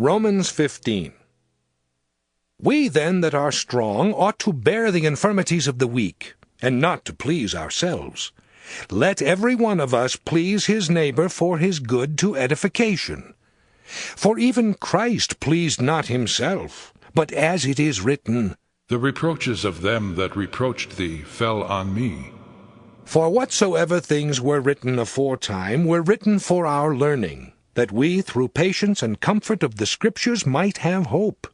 Romans 15. We then that are strong ought to bear the infirmities of the weak, and not to please ourselves. Let every one of us please his neighbor for his good to edification. For even Christ pleased not himself, but as it is written, The reproaches of them that reproached thee fell on me. For whatsoever things were written aforetime were written for our learning, that we through patience and comfort of the Scriptures might have hope.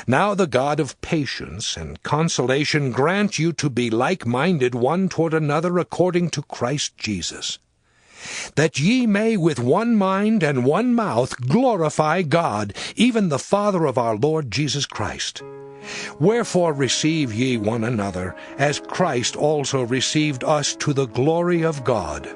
Now the God of patience and consolation grant you to be like-minded one toward another according to Christ Jesus, that ye may with one mind and one mouth glorify God, even the Father of our Lord Jesus Christ. Wherefore receive ye one another, as Christ also received us to the glory of God.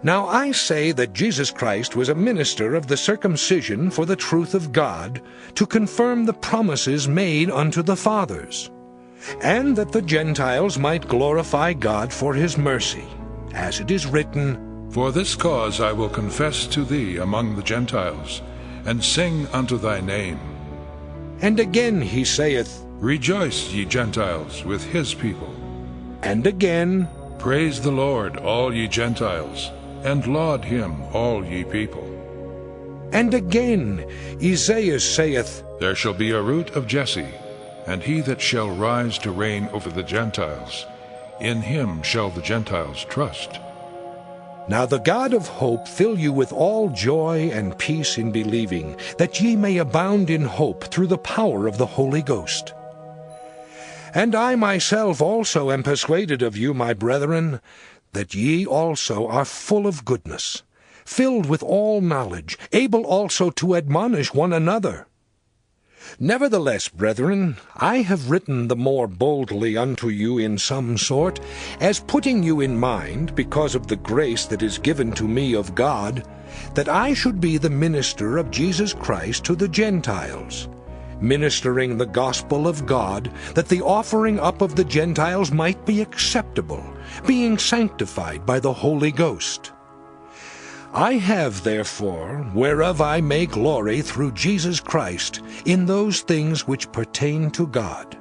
Now I say that Jesus Christ was a minister of the circumcision for the truth of God, to confirm the promises made unto the fathers, and that the Gentiles might glorify God for his mercy, as it is written, For this cause I will confess to thee among the Gentiles, and sing unto thy name. And again he saith, Rejoice, ye Gentiles, with his people. And again, Praise the Lord, all ye Gentiles, and laud him, all ye people. And again Isaiah saith, There shall be a root of Jesse, and he that shall rise to reign over the Gentiles. In him shall the Gentiles trust. Now the God of hope fill you with all joy and peace in believing, that ye may abound in hope through the power of the Holy Ghost. And I myself also am persuaded of you, my brethren, that ye also are full of goodness, filled with all knowledge, able also to admonish one another. Nevertheless, brethren, I have written the more boldly unto you in some sort, as putting you in mind, because of the grace that is given to me of God, that I should be the minister of Jesus Christ to the Gentiles, ministering the gospel of God, that the offering up of the Gentiles might be acceptable, being sanctified by the Holy Ghost. I have, therefore, whereof I may glory through Jesus Christ, in those things which pertain to God.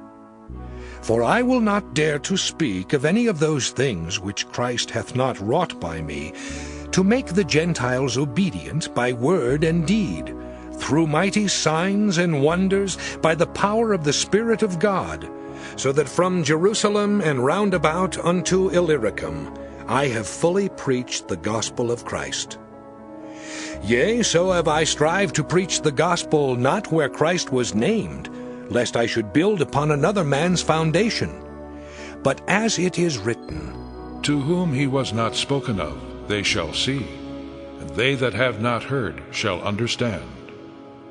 For I will not dare to speak of any of those things which Christ hath not wrought by me, to make the Gentiles obedient by word and deed, through mighty signs and wonders, by the power of the Spirit of God, so that from Jerusalem and round about unto Illyricum I have fully preached the gospel of Christ. Yea, so have I strived to preach the gospel not where Christ was named, lest I should build upon another man's foundation. But as it is written, To whom he was not spoken of, they shall see, and they that have not heard shall understand.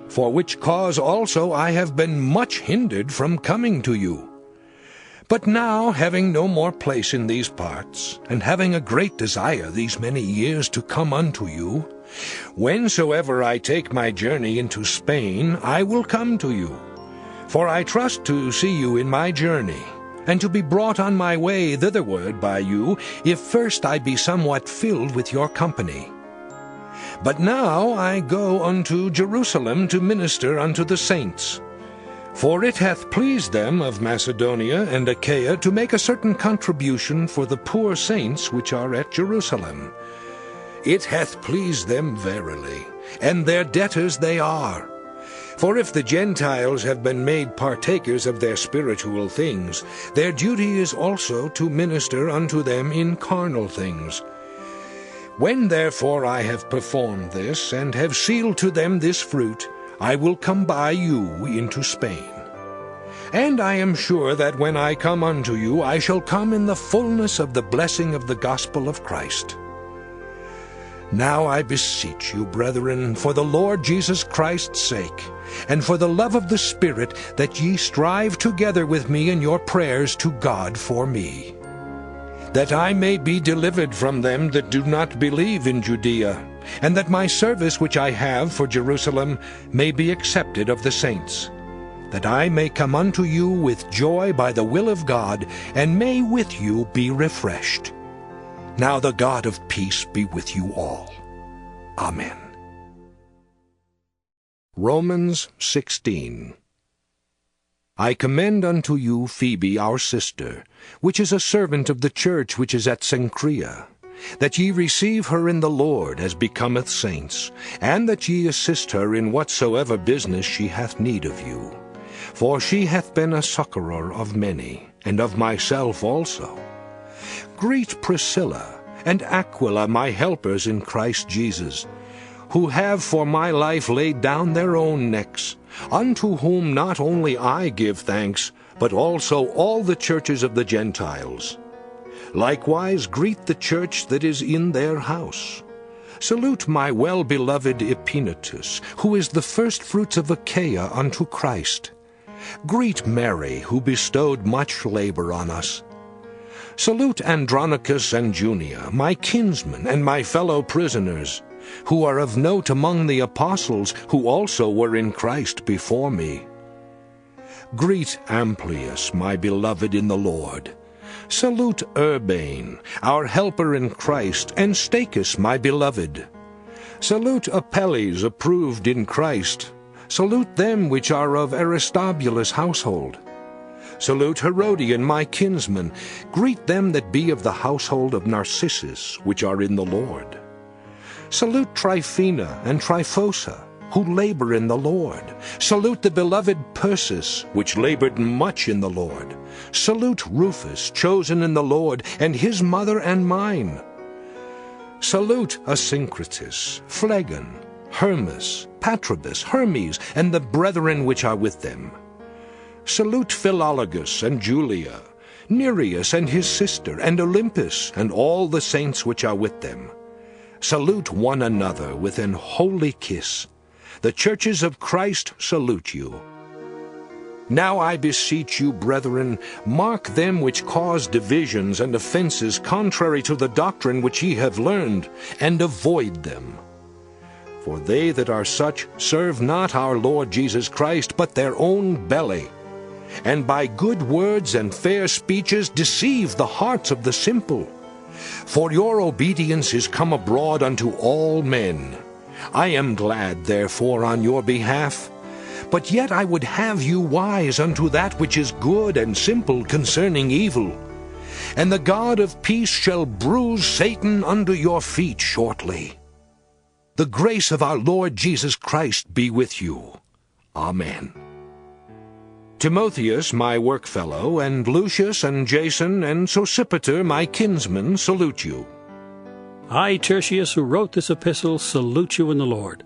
For which cause also I have been much hindered from coming to you. But now, having no more place in these parts, and having a great desire these many years to come unto you, whensoever I take my journey into Spain, I will come to you. For I trust to see you in my journey, and to be brought on my way thitherward by you, if first I be somewhat filled with your company. But now I go unto Jerusalem to minister unto the saints. For it hath pleased them of Macedonia and Achaia to make a certain contribution for the poor saints which are at Jerusalem. It hath pleased them verily, and their debtors they are. For if the Gentiles have been made partakers of their spiritual things, their duty is also to minister unto them in carnal things. When therefore I have performed this, and have sealed to them this fruit, I will come by you into Spain. And I am sure that when I come unto you, I shall come in the fullness of the blessing of the gospel of Christ. Now I beseech you, brethren, for the Lord Jesus Christ's sake, and for the love of the Spirit, that ye strive together with me in your prayers to God for me, that I may be delivered from them that do not believe in Judea, and that my service which I have for Jerusalem may be accepted of the saints, that I may come unto you with joy by the will of God, and may with you be refreshed. Now the God of peace be with you all. Amen. Romans 16. I commend unto you Phoebe our sister, which is a servant of the church which is at Cenchrea, that ye receive her in the Lord as becometh saints, and that ye assist her in whatsoever business she hath need of you. For she hath been a succorer of many, and of myself also. Greet Priscilla and Aquila, my helpers in Christ Jesus, who have for my life laid down their own necks, unto whom not only I give thanks, but also all the churches of the Gentiles. Likewise greet the church that is in their house. Salute my well-beloved Epaenetus, who is the firstfruits of Achaia unto Christ. Greet Mary, who bestowed much labor on us. Salute Andronicus and Junia, my kinsmen and my fellow prisoners, who are of note among the apostles, who also were in Christ before me. Greet Amplias, my beloved in the Lord. Salute Urbane, our helper in Christ, and Stachys, my beloved. Salute Apelles, approved in Christ. Salute them which are of Aristobulus' household. Salute Herodion, my kinsman. Greet them that be of the household of Narcissus, which are in the Lord. Salute Tryphena and Tryphosa, who labor in the Lord. Salute the beloved Persis, which labored much in the Lord. Salute Rufus, chosen in the Lord, and his mother and mine. Salute Asyncritus, Phlegon, Hermas, Patrobas, Hermes, and the brethren which are with them. Salute Philologus and Julia, Nereus and his sister, and Olympus, and all the saints which are with them. Salute one another with an holy kiss. The churches of Christ salute you. Now I beseech you, brethren, mark them which cause divisions and offenses contrary to the doctrine which ye have learned, and avoid them. For they that are such serve not our Lord Jesus Christ, but their own belly, and by good words and fair speeches deceive the hearts of the simple. For your obedience is come abroad unto all men. I am glad, therefore, on your behalf. But yet I would have you wise unto that which is good and simple concerning evil. And the God of peace shall bruise Satan under your feet shortly. The grace of our Lord Jesus Christ be with you. Amen. Timotheus, my workfellow, and Lucius, and Jason, and Sosipater, my kinsmen, salute you. I, Tertius, who wrote this epistle, salute you in the Lord.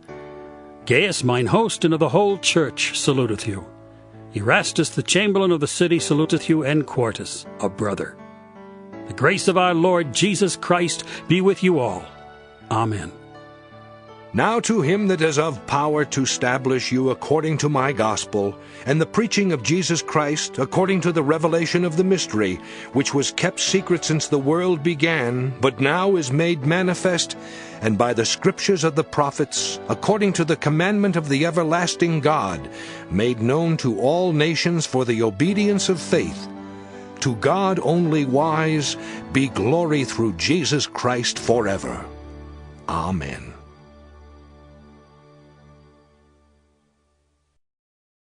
Gaius, mine host, and of the whole church, saluteth you. Erastus, the chamberlain of the city, saluteth you, and Quartus, a brother. The grace of our Lord Jesus Christ be with you all. Amen. Now to him that is of power to establish you according to my gospel, and the preaching of Jesus Christ, according to the revelation of the mystery, which was kept secret since the world began, but now is made manifest, and by the scriptures of the prophets, according to the commandment of the everlasting God, made known to all nations for the obedience of faith. To God only wise be glory through Jesus Christ forever. Amen.